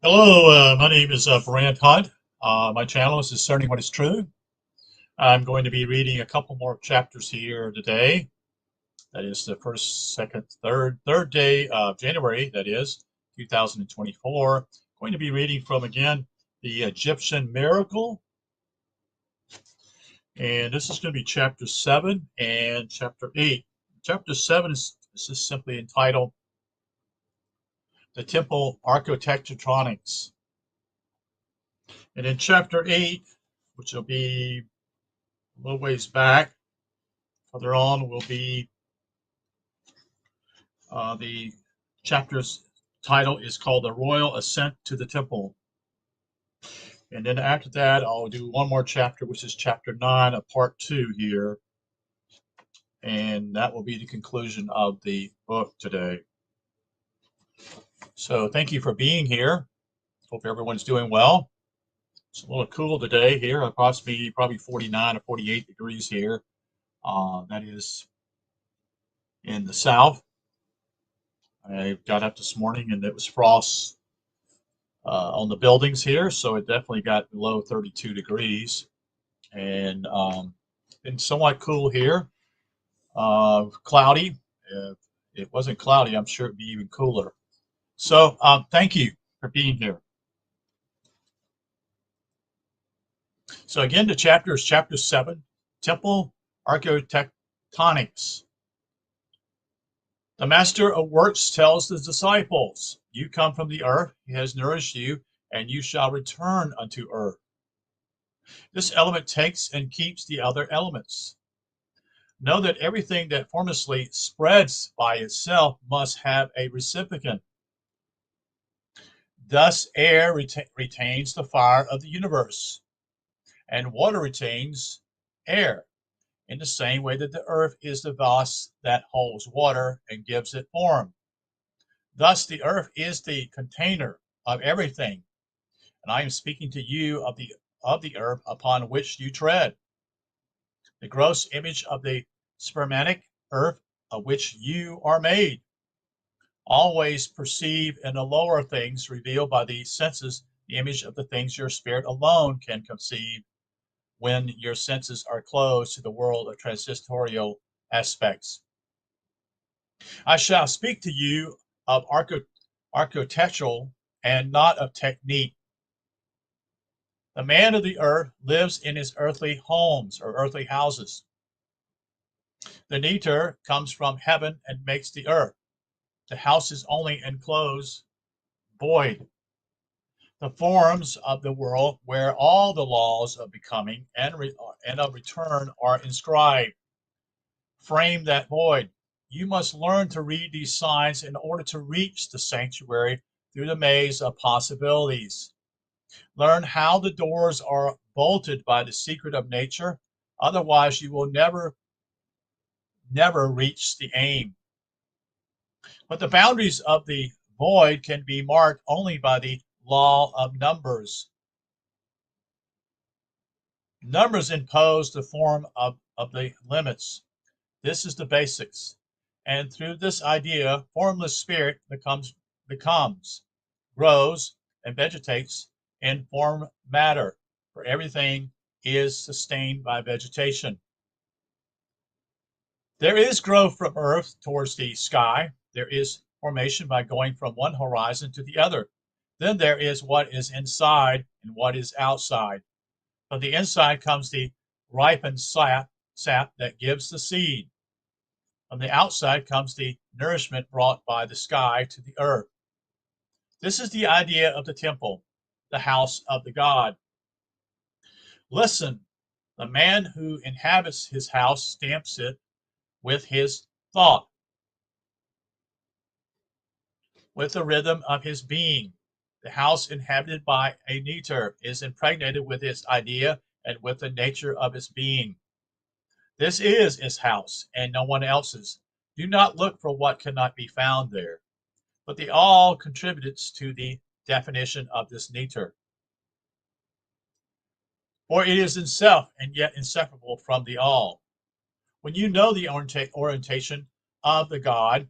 Hello, my name is Brant Hunt. My channel is Discerning What is True. I'm going to be reading a couple more chapters here today. That is the first, second, third day of January, that is 2024. Going to be reading from, again, the Egyptian miracle. And this is going to be chapter 7 and chapter 8. Chapter 7 is just simply entitled The Temple Architectronics. And in chapter 8, which will be a little ways back, further on will be the chapter's title is called The Royal Ascent to the Temple. And then after that, I'll do one more chapter, which is chapter 9 of part 2 here. And that will be the conclusion of the book today. So thank you for being here. Hope everyone's doing well. It's a little cool today here, approximately probably 49 or 48 degrees here. That is in the south. I got up this morning and it was frost on the buildings here, so it definitely got below 32 degrees. And been somewhat cool here. Cloudy. If it wasn't cloudy, I'm sure it'd be even cooler. So thank you for being here. So again, the chapter is chapter 7, Temple Architectonics. The master of works tells the disciples, you come from the earth, he has nourished you, and you shall return unto earth. This element takes and keeps the other elements. Know that everything that formlessly spreads by itself must have a recipient. Thus air retains the fire of the universe, and water retains air, in the same way that the earth is the vase that holds water and gives it form. Thus the earth is the container of everything, and I am speaking to you of the earth upon which you tread, the gross image of the spermatic earth of which you are made. Always perceive in the lower things revealed by the senses the image of the things your spirit alone can conceive when your senses are closed to the world of transitorial aspects. I shall speak to you of architectural and not of technique. The man of the earth lives in his earthly homes or earthly houses. The neter comes from heaven and makes the earth. The house is only enclosed void. The forms of the world where all the laws of becoming and of return are inscribed frame that void. You must learn to read these signs in order to reach the sanctuary through the maze of possibilities. Learn how the doors are bolted by the secret of nature. Otherwise, you will never reach the aim. But the boundaries of the void can be marked only by the law of numbers. Numbers impose the form of the limits. This is the basics. And through this idea, formless spirit becomes, grows, and vegetates in form matter, for everything is sustained by vegetation. There is growth from earth towards the sky. There is formation by going from one horizon to the other. Then there is what is inside and what is outside. From the inside comes the ripened sap that gives the seed. From the outside comes the nourishment brought by the sky to the earth. This is the idea of the temple, the house of the God. Listen, the man who inhabits his house stamps it with his thought, with the rhythm of his being. The house inhabited by a neter is impregnated with its idea and with the nature of its being. This is his house and no one else's. Do not look for what cannot be found there, but the all contributes to the definition of this neter. For it is in self and yet inseparable from the all. When you know the orientation of the God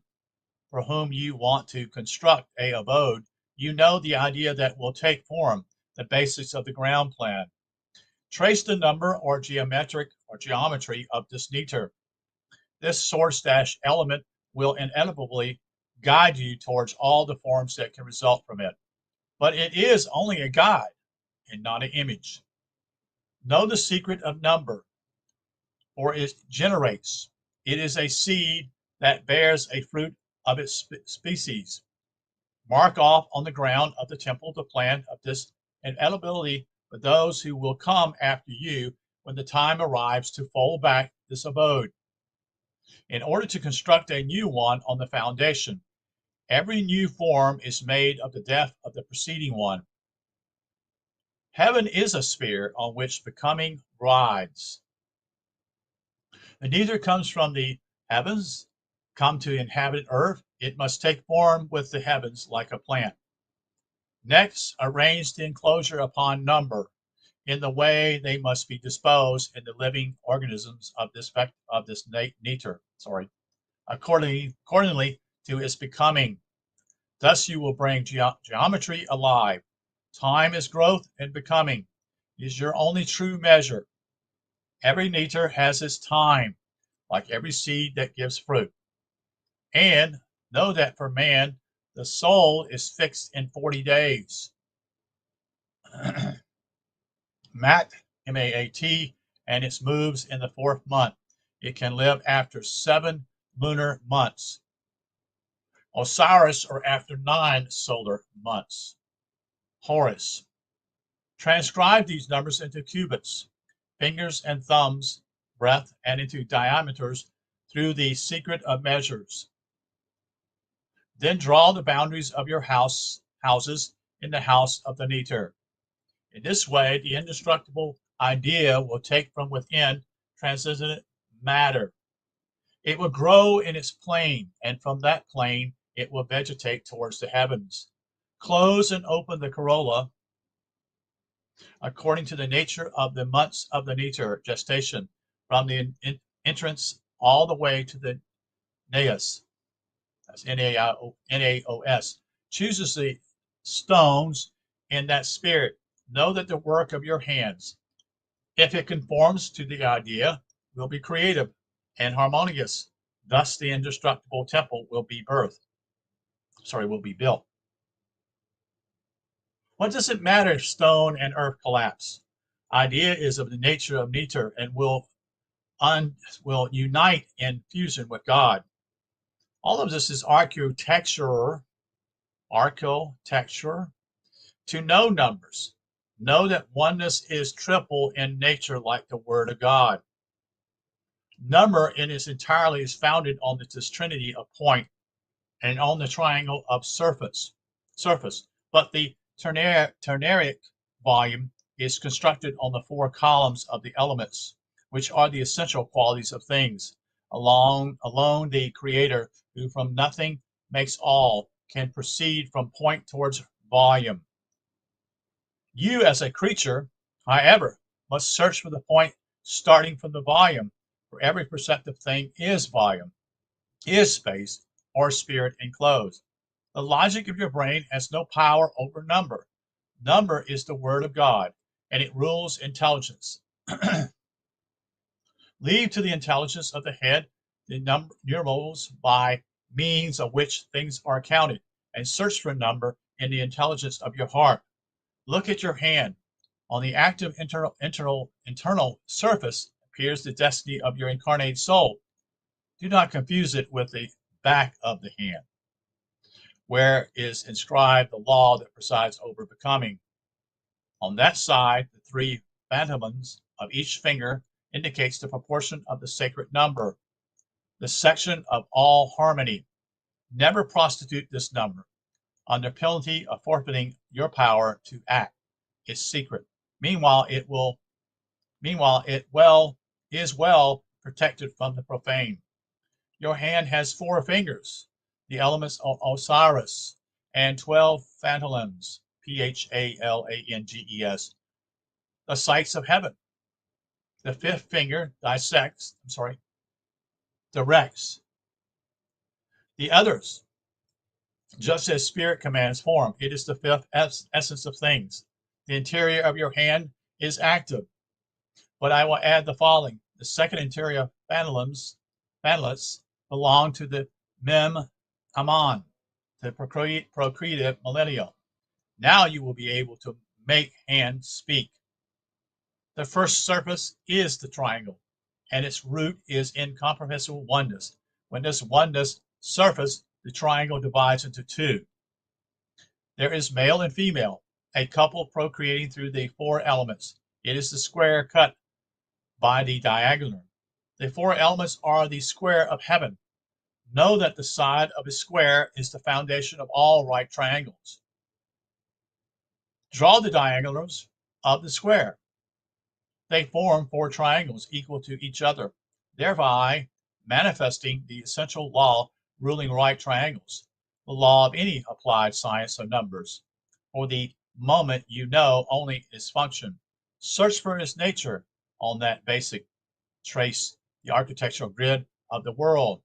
for whom you want to construct a abode, you know the idea that will take form, the basics of the ground plan. Trace the number or geometry of this meter. This source dash element will inevitably guide you towards all the forms that can result from it. But it is only a guide and not an image. Know the secret of number, or it generates. It is a seed that bears a fruit of its species. Mark off on the ground of the temple the plan of this inevitability for those who will come after you when the time arrives to fold back this abode. In order to construct a new one on the foundation, every new form is made of the death of the preceding one. Heaven is a sphere on which becoming rides. The neither comes from the heavens, come to inhabit earth, it must take form with the heavens like a plant. Next, arrange the enclosure upon number in the way they must be disposed in the living organisms of this neter, accordingly to its becoming. Thus you will bring geometry alive. Time is growth and becoming. It is your only true measure. Every neter has its time, like every seed that gives fruit. And know that for man, the soul is fixed in 40 days. Mat, M-A-A-T, and its moves in the 4th month. It can live after 7 lunar months. Osiris, or after 9 solar months. Horus. Transcribe these numbers into cubits, fingers and thumbs, breadth, and into diameters through the secret of measures. Then draw the boundaries of your houses in the house of the neter. In this way, the indestructible idea will take from within transcendent matter. It will grow in its plane, and from that plane, it will vegetate towards the heavens. Close and open the corolla according to the nature of the months of the neter gestation, from the entrance all the way to the naos. That's Naos. Chooses the stones in that spirit. Know that the work of your hands, if it conforms to the idea, will be creative and harmonious. Thus the indestructible temple will be built. What does it matter if stone and earth collapse? Idea is of the nature of neter and will unite in fusion with God. All of this is architecture. To know numbers. Know that oneness is triple in nature like the Word of God. Number in its entirety is founded on this trinity of point and on the triangle of surface. But the ternaric volume is constructed on the 4 columns of the elements, which are the essential qualities of things. Alone the Creator, who from nothing makes all, can proceed from point towards volume. You as a creature, however, must search for the point starting from the volume, for every perceptive thing is volume, is space, or spirit enclosed. The logic of your brain has no power over number. Number is the word of God, and it rules intelligence. Leave to the intelligence of the head the numerals by means of which things are counted, and search for number in the intelligence of your heart. Look at your hand. On the active internal surface appears the destiny of your incarnate soul. Do not confuse it with the back of the hand, where is inscribed the law that presides over becoming. On that side, the 3 phantoms of each finger indicates the proportion of the sacred number, the section of all harmony. Never prostitute this number, under penalty of forfeiting your power to act. Its secret. Meanwhile, it is well protected from the profane. Your hand has 4 fingers, the elements of Osiris, and 12 phantoms, Phalanges, the sights of heaven. The 5th finger directs the others. Just as spirit commands form, it is the fifth essence of things. The interior of your hand is active, but I will add the following. The second interior fanlets belong to the mem aman, the procreative millennial. Now you will be able to make hands speak. The first surface is the triangle, and its root is incomprehensible oneness. When this oneness surface, the triangle divides into two. There is male and female, a couple procreating through the four elements. It is the square cut by the diagonal. The four elements are the square of heaven. Know that the side of a square is the foundation of all right triangles. Draw the diagonals of the square. They form four triangles equal to each other, thereby manifesting the essential law ruling right triangles, the law of any applied science of numbers. For the moment you know only its function. Search for its nature on that basic trace the architectural grid of the world.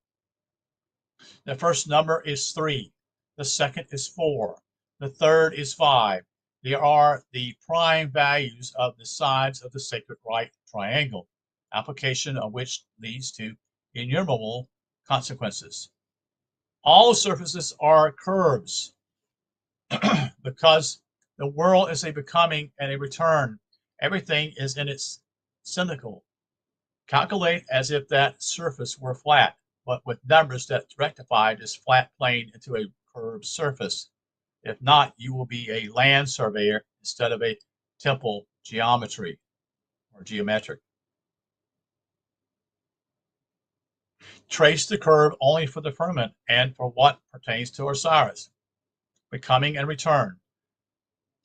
The first number is 3. The second is 4. The third is 5. They are the prime values of the sides of the sacred right triangle, application of which leads to innumerable consequences. All surfaces are curves because the world is a becoming and a return. Everything is in its cyclical. Calculate as if that surface were flat, but with numbers that rectify this flat plane into a curved surface. If not, you will be a land surveyor instead of a temple geometric. Trace the curve only for the firmament and for what pertains to Osiris, becoming and return.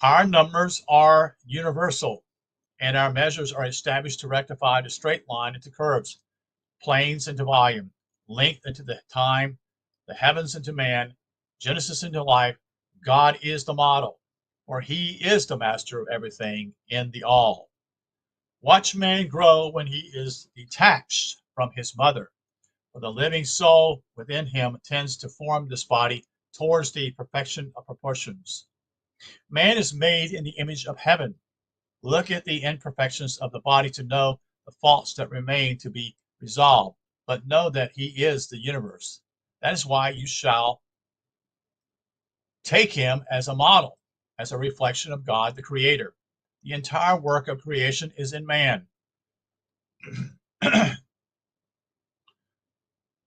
Our numbers are universal, and our measures are established to rectify the straight line into curves, planes into volume, length into the time, the heavens into man, Genesis into life. God is the model, for he is the master of everything in the all. Watch man grow when he is detached from his mother, for the living soul within him tends to form this body towards the perfection of proportions. Man is made in the image of heaven. Look at the imperfections of the body to know the faults that remain to be resolved, but know that he is the universe. That is why you shall take him as a model, as a reflection of God the Creator. The entire work of creation is in man.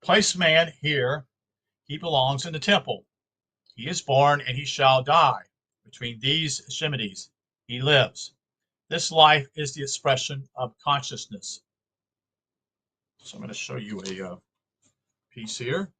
Place man here, he belongs in the temple. He is born and he shall die. Between these extremities, he lives. This life is the expression of consciousness. So I'm going to show you a piece here.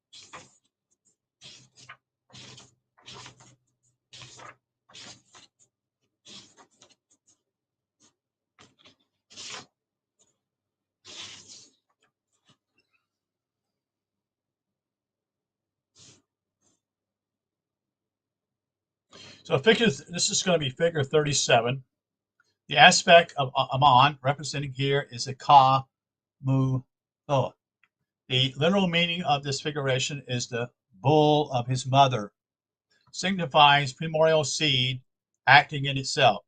So this is going to be figure 37. The aspect of Aman representing here is a Ka Mu Tho. The literal meaning of this figuration is the bull of his mother, signifies primordial seed acting in itself,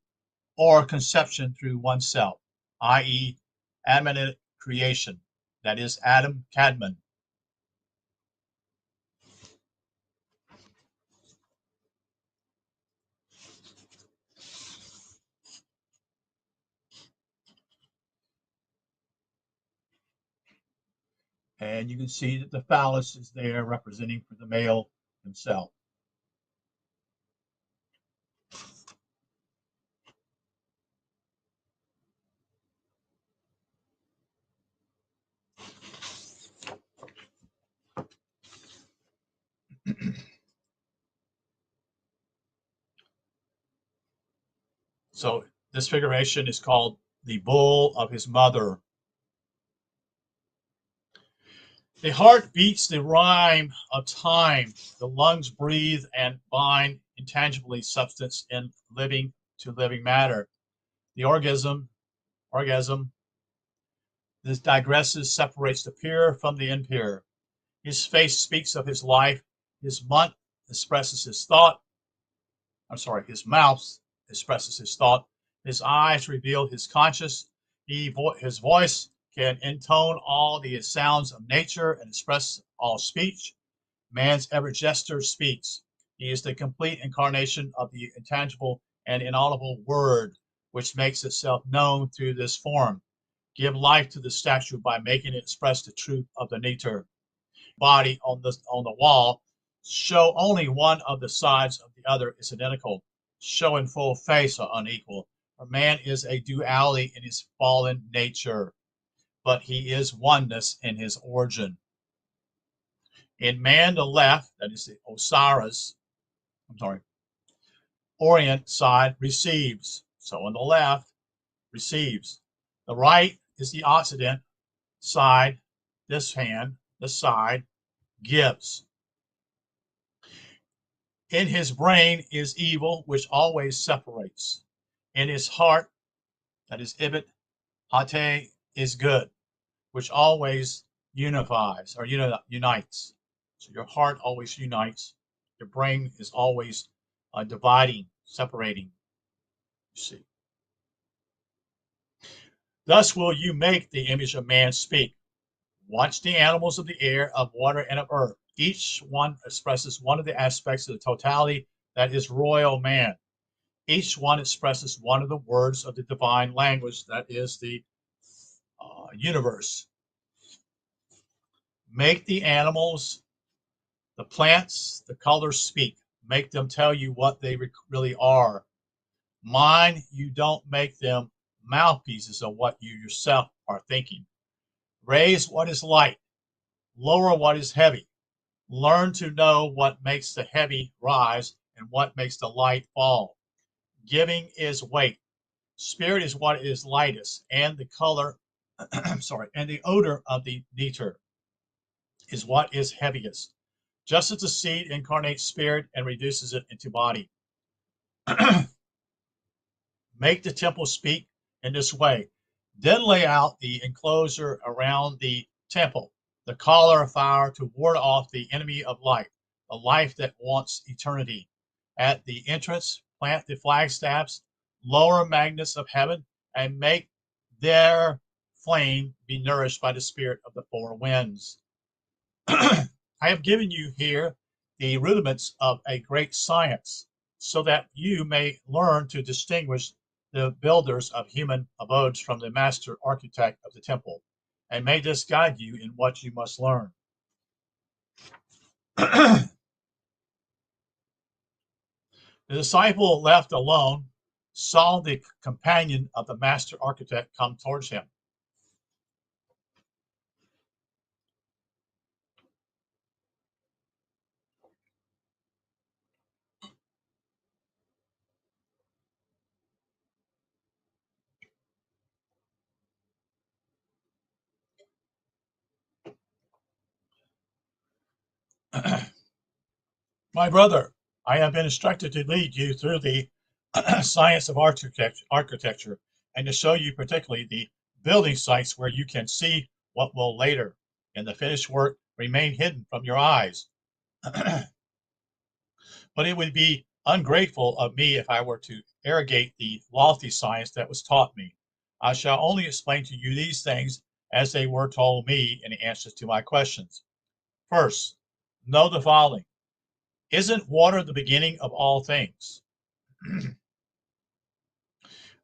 or conception through oneself, i.e., Adamic creation, that is, Adam Kadmon. And you can see that the phallus is there representing for the male himself. So this figuration is called the bull of his mother. The heart beats the rhyme of time. The lungs breathe and bind intangibly substance in living to living matter. The orgasm, this digresses, separates the pure from the impure. His face speaks of his life. His month expresses his thought. His mouth expresses his thought. His eyes reveal his conscience. His voice can intone all the sounds of nature and express all speech. Man's every gesture speaks. He is the complete incarnation of the intangible and inaudible word, which makes itself known through this form. Give life to the statue by making it express the truth of the nature. Body on the wall, show only one of the sides of the other is identical. Show in full face are unequal. For man is a duality in his fallen nature, but he is oneness in his origin. In man, the left, that is the Orient side receives. So on the left, receives. The right is the Occident side, this side, gives. In his brain is evil, which always separates. In his heart, that is Ibit, Hate, is good, which always unifies or unites. So your heart always unites. Your brain is always dividing, separating. You see. Thus will you make the image of man speak. Watch the animals of the air, of water, and of earth. Each one expresses one of the aspects of the totality that is royal man. Each one expresses one of the words of the divine language that is the universe. Make the animals, the plants, the colors speak. Make them tell you what they really are. Mind, you don't make them mouthpieces of what you yourself are thinking. Raise what is light. Lower what is heavy. Learn to know what makes the heavy rise and what makes the light fall. Giving is weight. Spirit is what is lightest, and the color, and the odor of the ether is what is heaviest. Just as the seed incarnates spirit and reduces it into body. Make the temple speak in this way. Then lay out the enclosure around the temple, the collar of fire to ward off the enemy of light, the life that wants eternity. At the entrance, plant the flagstaffs, lower magnets of heaven, and make their flame be nourished by the spirit of the four winds. I have given you here the rudiments of a great science, so that you may learn to distinguish the builders of human abodes from the master architect of the temple, and may this guide you in what you must learn. The disciple, left alone, saw the companion of the master architect come towards him. My brother, I have been instructed to lead you through the science of architecture and to show you particularly the building sites where you can see what will later, in the finished work, remain hidden from your eyes. But it would be ungrateful of me if I were to arrogate the lofty science that was taught me. I shall only explain to you these things as they were told me in answers to my questions. First, know the following. Isn't water the beginning of all things?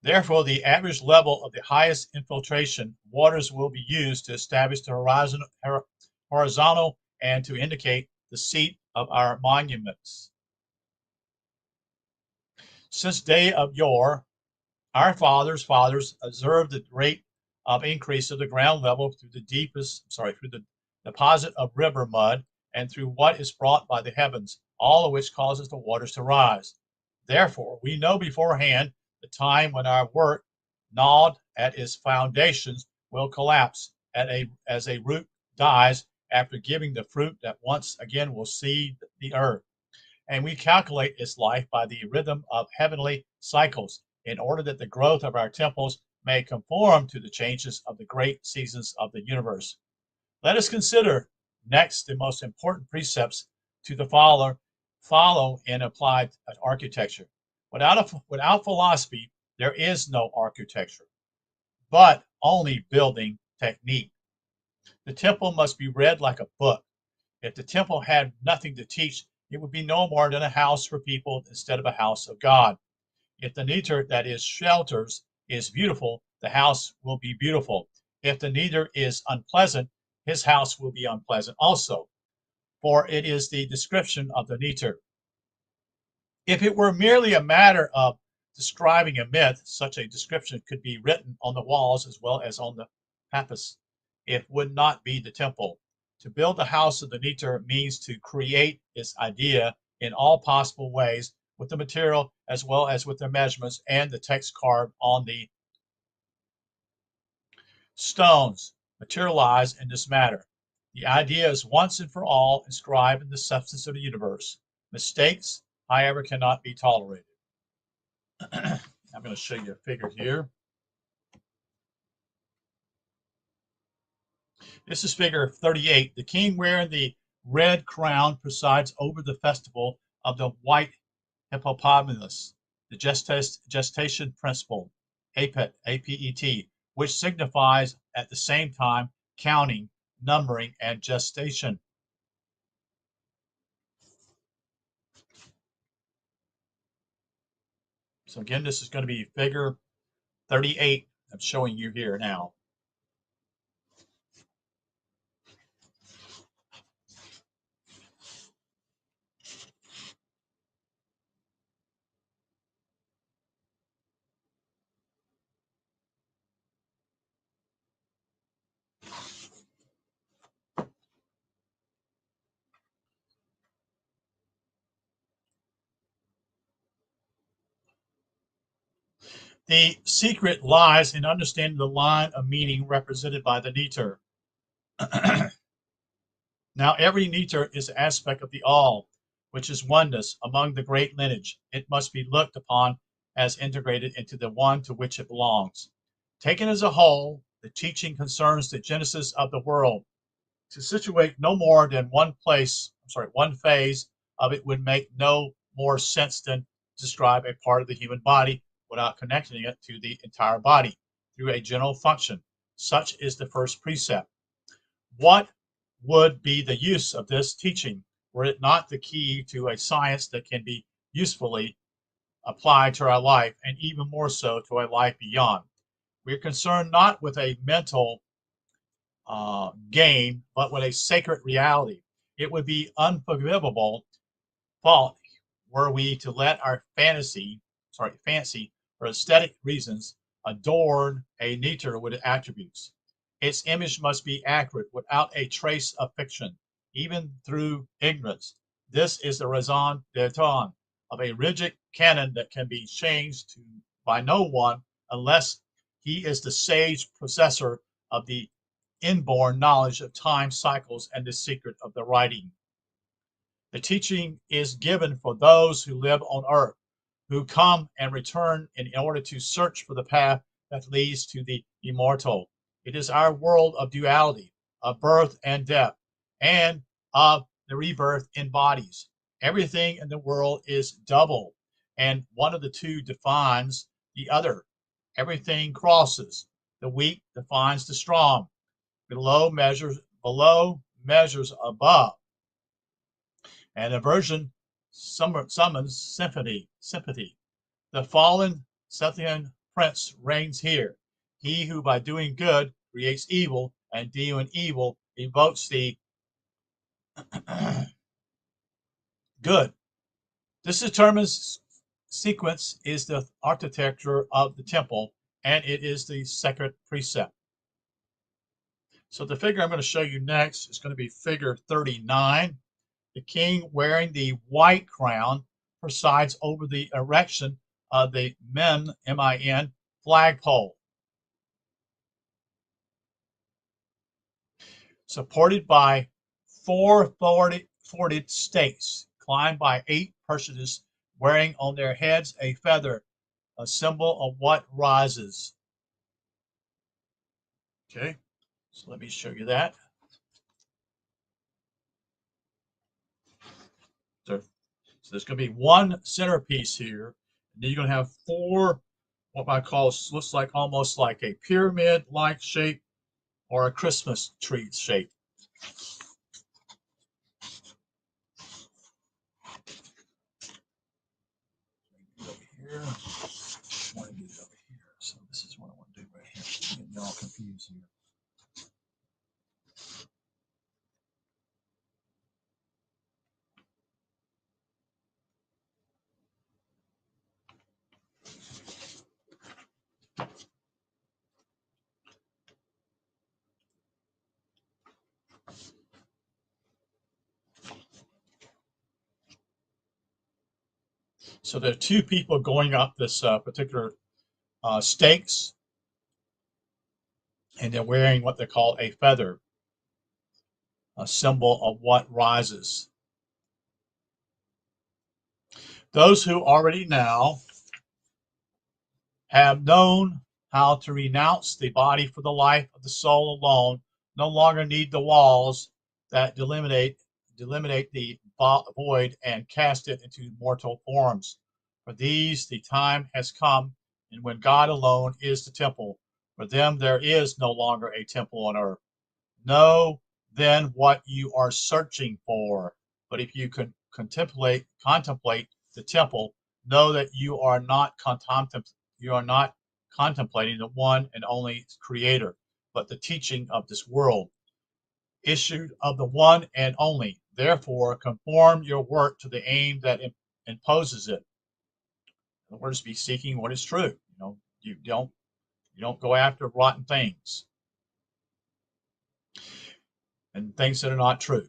Therefore, the average level of the highest infiltration waters will be used to establish the horizontal and to indicate the seat of our monuments. Since day of yore, our fathers observed the rate of increase of the ground level through the deposit of river mud and through what is brought by the heavens, all of which causes the waters to rise. Therefore, we know beforehand the time when our work, gnawed at its foundations, will collapse as a root dies after giving the fruit that once again will seed the earth. And we calculate its life by the rhythm of heavenly cycles, in order that the growth of our temples may conform to the changes of the great seasons of the universe. Let us consider next the most important precepts to the follow in applied architecture. Without philosophy, there is no architecture, but only building technique. The temple must be read like a book. If the temple had nothing to teach, it would be no more than a house for people instead of a house of God. If the neter, that is, shelters, is beautiful, the house will be beautiful. If the neter is unpleasant, his house will be unpleasant also, for it is the description of the neter. If it were merely a matter of describing a myth, such a description could be written on the walls as well as on the pappus. It would not be the temple. To build the house of the neter means to create its idea in all possible ways with the material as well as with the measurements and the text carved on the stones materialize in this matter. The idea is once and for all inscribed in the substance of the universe. Mistakes, however, cannot be tolerated. I'm going to show you a figure here. This is figure 38. The king wearing the red crown presides over the festival of the white hippopotamus, the gestation principle, APET, APET, which signifies at the same time counting, numbering, and gestation. So again, this is going to be figure 38. I'm showing you here now. The secret lies in understanding the line of meaning represented by the neter. Now every neter is an aspect of the all, which is oneness among the great lineage. It must be looked upon as integrated into the one to which it belongs. Taken as a whole, the teaching concerns the genesis of the world. To situate no more than one phase of it would make no more sense than to describe a part of the human body without connecting it to the entire body through a general function. Such is the first precept. What would be the use of this teaching were it not the key to a science that can be usefully applied to our life and even more so to a life beyond? We are concerned not with a mental gain, but with a sacred reality. It would be unforgivable fault were we to let our fancy for aesthetic reasons adorn a neter with attributes. Its image must be accurate without a trace of fiction, even through ignorance. This is the raison d'etre of a rigid canon that can be changed by no one unless he is the sage possessor of the inborn knowledge of time cycles and the secret of the writing. The teaching is given for those who live on earth, who come and return in order to search for the path that leads to the immortal. It is our world of duality, of birth and death, and of the rebirth in bodies. Everything in the world is double, and one of the two defines the other. Everything crosses. The weak defines the strong. Below measures above. And aversion summons sympathy. The fallen Scythian prince reigns here. He who by doing good creates evil, and doing evil evokes the good. This determines sequence is the architecture of the temple, and it is the second precept. So the figure I'm going to show you next is going to be figure 39. The king wearing the white crown presides over the erection of the MIN flagpole, supported by four thwarted stakes, climbed by 8 personages wearing on their heads a feather, a symbol of what rises. Okay, so let me show you that. So there's going to be one centerpiece here, and then you're going to have four, what I call, looks like almost like a pyramid-like shape or a Christmas tree shape. Over here, I want to get it over here. So this is what I want to do right here. I'm getting all confused here. So there are two people going up this particular stakes, and they're wearing what they call a feather, a symbol of what rises. Those who already now have known how to renounce the body for the life of the soul alone no longer need the walls that delimitate the void and cast it into mortal forms. For these the time has come, and when God alone is the temple, for them there is no longer a temple on earth. Know then what you are searching for. But if you can contemplate the temple, know that you are not contemplating the one and only Creator, but the teaching of this world, issued of the one and only. Therefore, conform your work to the aim that imposes it. In other words, be seeking what is true. You don't go after rotten things and things that are not true.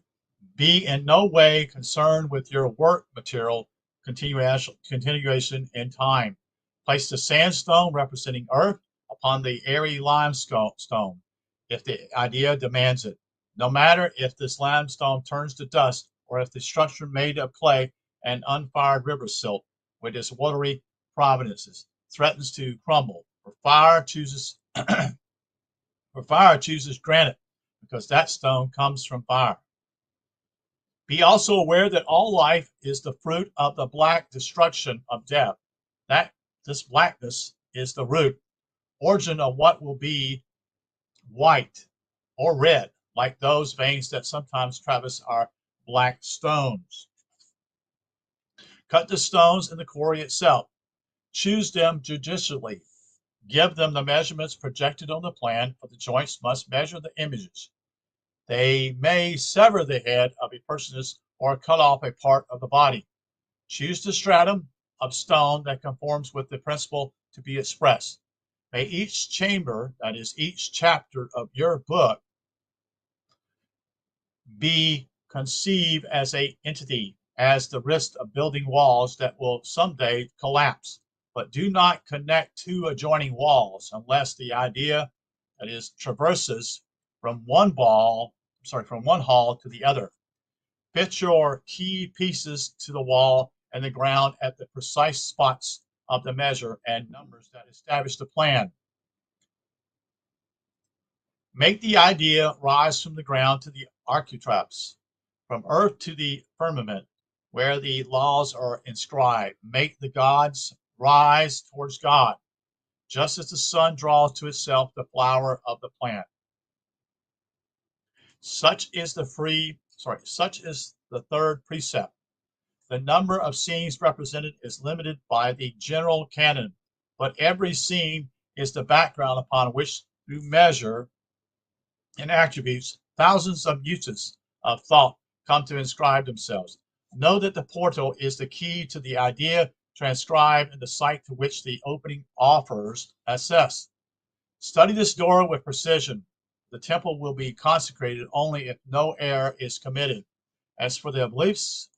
Be in no way concerned with your work material continuation in time. Place the sandstone representing earth upon the airy limestone if the idea demands it. No matter if this limestone turns to dust or if the structure made of clay and unfired river silt with its watery prominences threatens to crumble. For fire chooses granite, because that stone comes from fire. Be also aware that all life is the fruit of the black destruction of death. That this blackness is the root, origin of what will be white or red, like those veins that sometimes traverse our black stones. Cut the stones in the quarry itself. Choose them judicially. Give them the measurements projected on the plan, for the joints must measure the images. They may sever the head of a personage or cut off a part of the body. Choose the stratum of stone that conforms with the principle to be expressed. May each chamber, that is, each chapter of your book, be conceived as an entity, as the risk of building walls that will someday collapse. But do not connect two adjoining walls unless the idea, that is, traverses from one hall to the other. Fit your key pieces to the wall and the ground at the precise spots of the measure and numbers that establish the plan. Make the idea rise from the ground to the architraves, from earth to the firmament, where the laws are inscribed. Make the gods rise towards God, just as the sun draws to itself the flower of the plant. Such is the third precept. The number of scenes represented is limited by the general canon, but every scene is the background upon which, through measure and attributes, thousands of uses of thought come to inscribe themselves. Know that the portal is the key to the idea transcribed in the site to which the opening offers access. Study this door with precision. The temple will be consecrated only if no error is committed. As for the obelisk,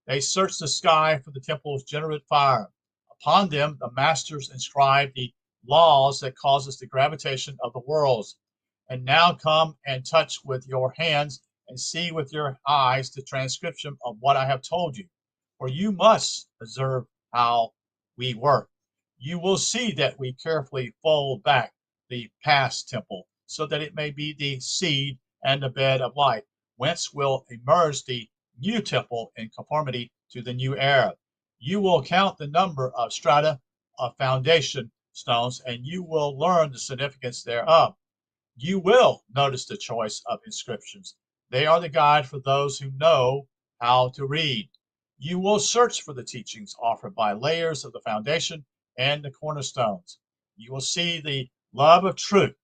they search the sky for the temple's generated fire. Upon them, the masters inscribe the laws that causes the gravitation of the worlds. And now come and touch with your hands and see with your eyes the transcription of what I have told you. For you must observe how we work. You will see that we carefully fold back the past temple so that it may be the seed and the bed of life, whence will emerge the new temple in conformity to the new era. You will count the number of strata of foundation stones, and you will learn the significance thereof. You will notice the choice of inscriptions. They are the guide for those who know how to read. You will search for the teachings offered by layers of the foundation and the cornerstones. You will see the love of truth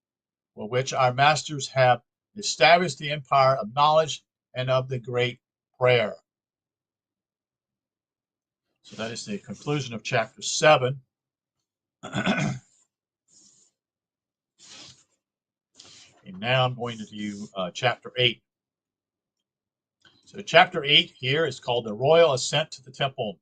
with which our masters have established the empire of knowledge and of the great prayer. So that is the conclusion of chapter 7. And now I'm going to do chapter 8. So chapter 8 here is called the Royal Ascent to the Temple.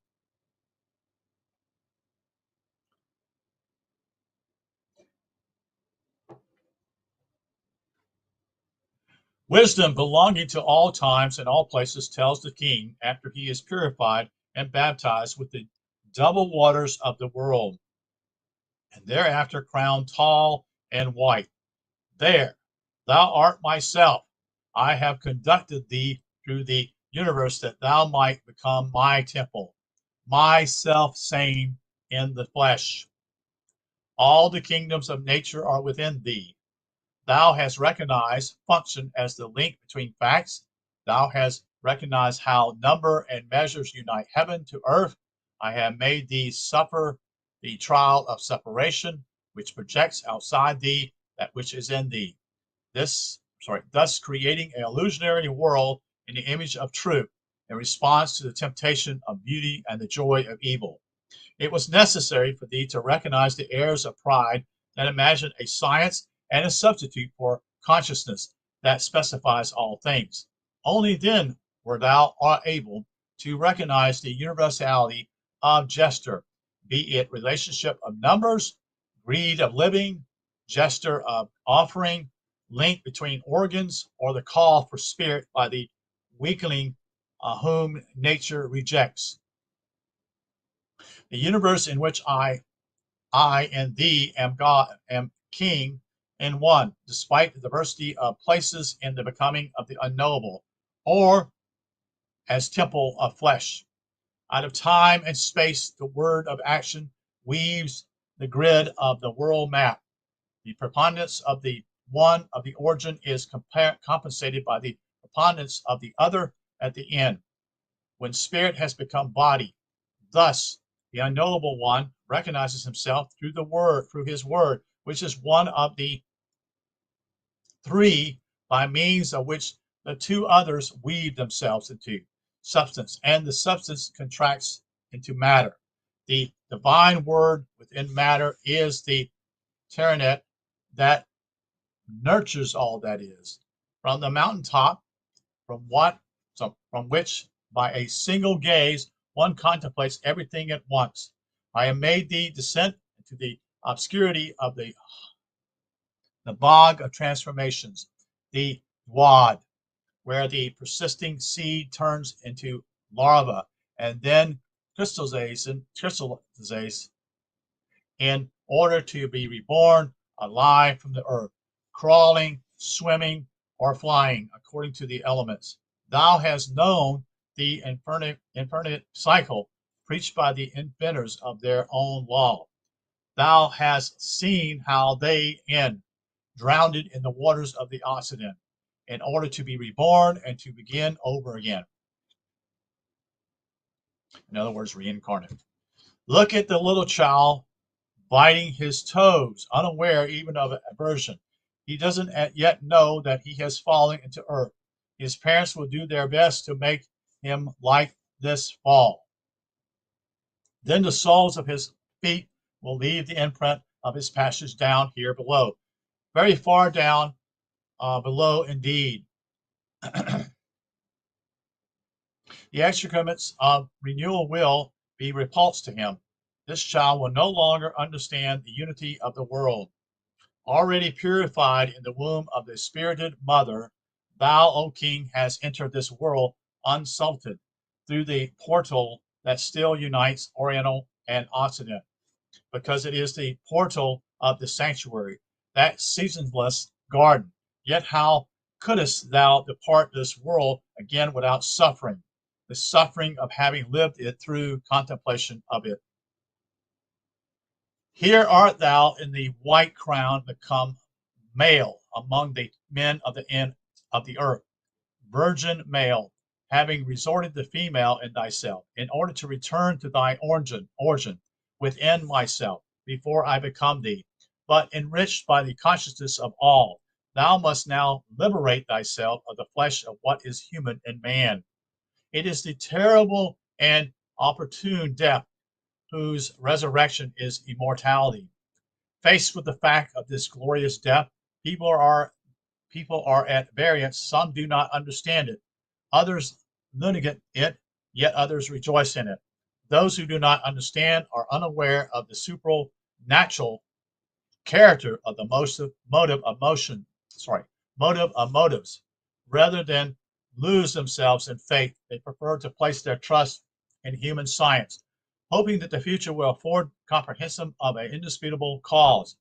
Wisdom belonging to all times and all places tells the king, after he is purified and baptized with the double waters of the world, and thereafter crowned tall and white, there, thou art myself. I have conducted thee through the universe that thou might become my temple, my self-same in the flesh. All the kingdoms of nature are within thee. Thou hast recognized function as the link between facts. Thou hast recognized how number and measures unite heaven to earth. I have made thee suffer the trial of separation, which projects outside thee that which is in thee. Thus creating an illusionary world in the image of truth in response to the temptation of beauty and the joy of evil. It was necessary for thee to recognize the errors of pride that imagine a science and a substitute for consciousness that specifies all things. Only then were thou able to recognize the universality of gesture, be it relationship of numbers, greed of living, gesture of offering, link between organs, or the call for spirit by the weakling whom nature rejects. The universe in which I and thee am God, am king in one, despite the diversity of places in the becoming of the unknowable, or as temple of flesh. Out of time and space, the word of action weaves the grid of the world map. The preponderance of the one of the origin is compensated by the preponderance of the other at the end, when spirit has become body. Thus, the unknowable one recognizes himself through the word, through his word, which is one of the three by means of which the two others weave themselves into substance, and the substance contracts into matter. The divine word within matter is the terranet that nurtures all that is. From the mountaintop, from which by a single gaze one contemplates everything at once. I have made thee descend into the obscurity of the bog of transformations, the wad, where the persisting seed turns into larva and then crystallizes in order to be reborn alive from the earth, crawling, swimming, or flying according to the elements. Thou hast known the infinite cycle preached by the inventors of their own law. Thou hast seen how they end, drowned in the waters of the Occident, in order to be reborn and to begin over again. In other words, reincarnate. Look at the little child biting his toes, unaware even of aversion. He doesn't yet know that he has fallen into earth. His parents will do their best to make him like this fall. Then the soles of his feet will leave the imprint of his passage down here below, very far down below indeed. The excrements of renewal will be repulsed to him. This child will no longer understand the unity of the world. Already purified in the womb of the spirited mother, thou, O king, hast entered this world unsalted through the portal that still unites Oriental and Occident, because it is the portal of the sanctuary, that seasonless garden. Yet how couldst thou depart this world again without suffering? the suffering of having lived it through contemplation of it. Here art thou in the white crown become male among the men of the end of the earth, virgin male, having resorted to female in thyself, in order to return to thy origin within myself, before I become thee, but enriched by the consciousness of all. Thou must now liberate thyself of the flesh of what is human in man. It is the terrible and opportune death whose resurrection is immortality. Faced with the fact of this glorious death, people are at variance. Some do not understand it. Others litigate it, yet others rejoice in it. Those who do not understand are unaware of the supernatural character of the motive of motives. Rather than lose themselves in faith, they prefer to place their trust in human science, hoping that the future will afford comprehension of an indisputable cause.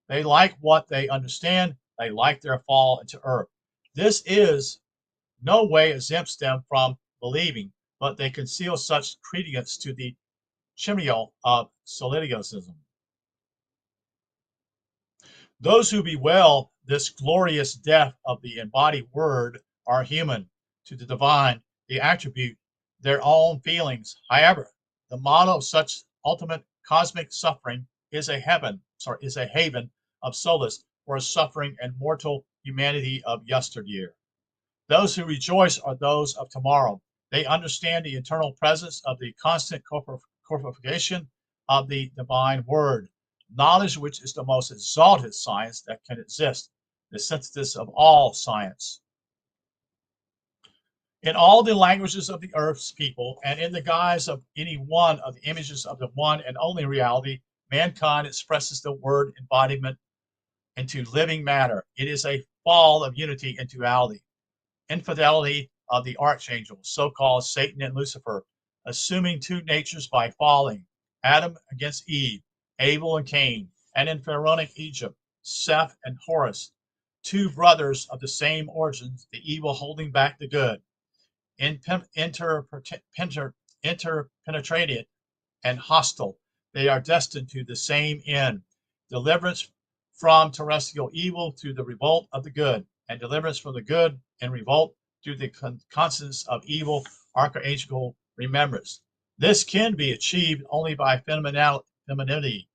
They like what they understand. They like their fall into earth. This is no way exempts them from believing, but they conceal such credence to the chimera of soliloquism. Those who bewail this glorious death of the embodied word are human, to the divine, the attribute, their own feelings. However, the model of such ultimate cosmic suffering is a haven of solace for a suffering and mortal humanity of yesteryear. Those who rejoice are those of tomorrow. They understand the eternal presence of the constant corporification of the divine word, knowledge which is the most exalted science that can exist, the synthesis of all science. In all the languages of the earth's people, and in the guise of any one of the images of the one and only reality, mankind expresses the word embodiment into living matter. It is a fall of unity into duality. Infidelity of the archangels, so-called Satan and Lucifer, assuming two natures by falling, Adam against Eve, Abel and Cain, and in Pharaonic Egypt, Seth and Horus, two brothers of the same origins, the evil holding back the good, interpenetrated and hostile, they are destined to the same end, deliverance from terrestrial evil through the revolt of the good, and deliverance from the good and revolt through the constance of evil archangelical remembrance. This can be achieved only by femininity,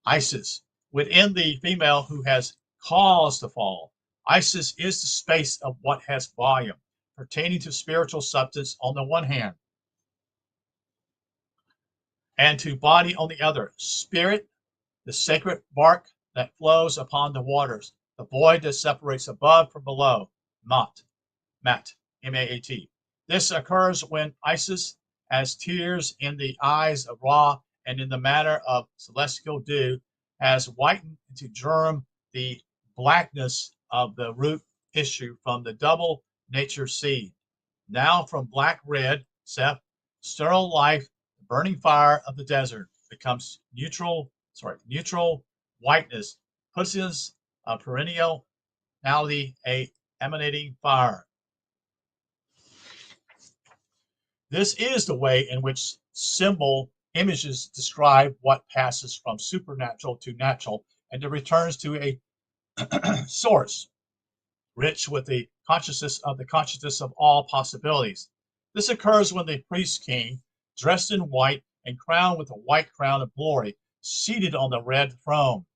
Isis, within the female who has caused the fall. Isis is the space of what has volume, pertaining to spiritual substance on the one hand, and to body on the other. Spirit, the sacred bark that flows upon the waters, the void that separates above from below. Mat, M-A-A-T. This occurs when Isis, as tears in the eyes of Ra and in the manner of celestial dew, has whitened into germ the blackness of the root issue from the double nature seed. Now from black red, Seth, sterile life, the burning fire of the desert becomes neutral whiteness, pushes a perenniality, a emanating fire. This is the way in which symbol images describe what passes from supernatural to natural and it returns to a source rich with the consciousness of all possibilities. This occurs when the priest king, dressed in white and crowned with a white crown of glory, seated on the red throne,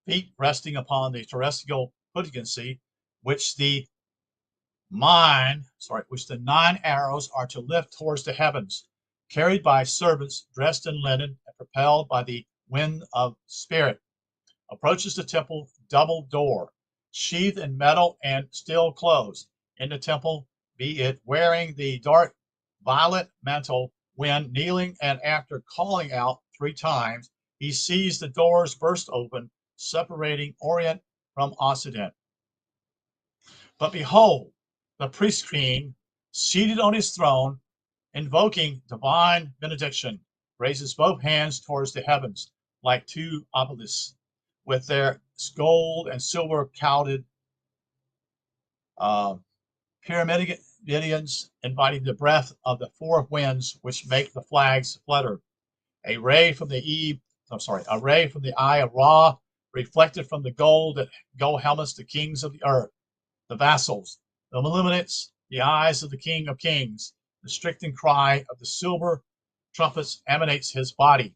feet resting upon the terrestrial potency, which the which the 9 arrows are to lift towards the heavens, carried by servants dressed in linen and propelled by the wind of spirit, approaches the temple double door, sheathed in metal and still closed. In the temple, be it wearing the dark violet mantle, when kneeling and after calling out 3 times, he sees the doors burst open, separating Orient from Occident. But behold, the priest king, seated on his throne, invoking divine benediction, raises both hands towards the heavens like 2 obelisks, with their gold and silver clouded pyramidal Midians, inviting the breath of the four winds which make the flags flutter. A ray from the eye of Ra, reflected from the gold helmets, the kings of the earth, the vassals, the illuminates, the eyes of the King of Kings. The stricken cry of the silver trumpets emanates his body.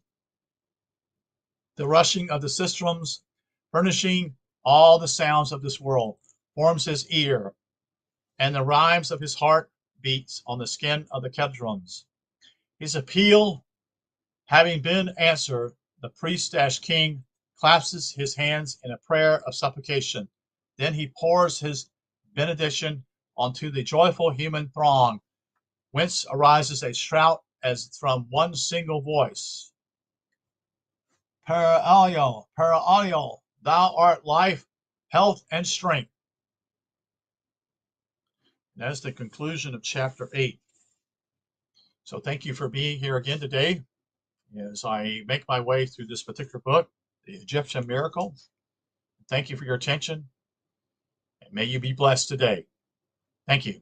The rushing of the sistrums, furnishing all the sounds of this world, forms his ear, and the rhymes of his heart beats on the skin of the kedrons. His appeal having been answered, the priest-king clasps his hands in a prayer of supplication. Then he pours his benediction onto the joyful human throng, whence arises a shout as from one single voice. Per Aliel, thou art life, health, and strength. That's the conclusion of chapter 8. So thank you for being here again today as I make my way through this particular book, The Egyptian Miracle. Thank you for your attention, and may you be blessed today. Thank you.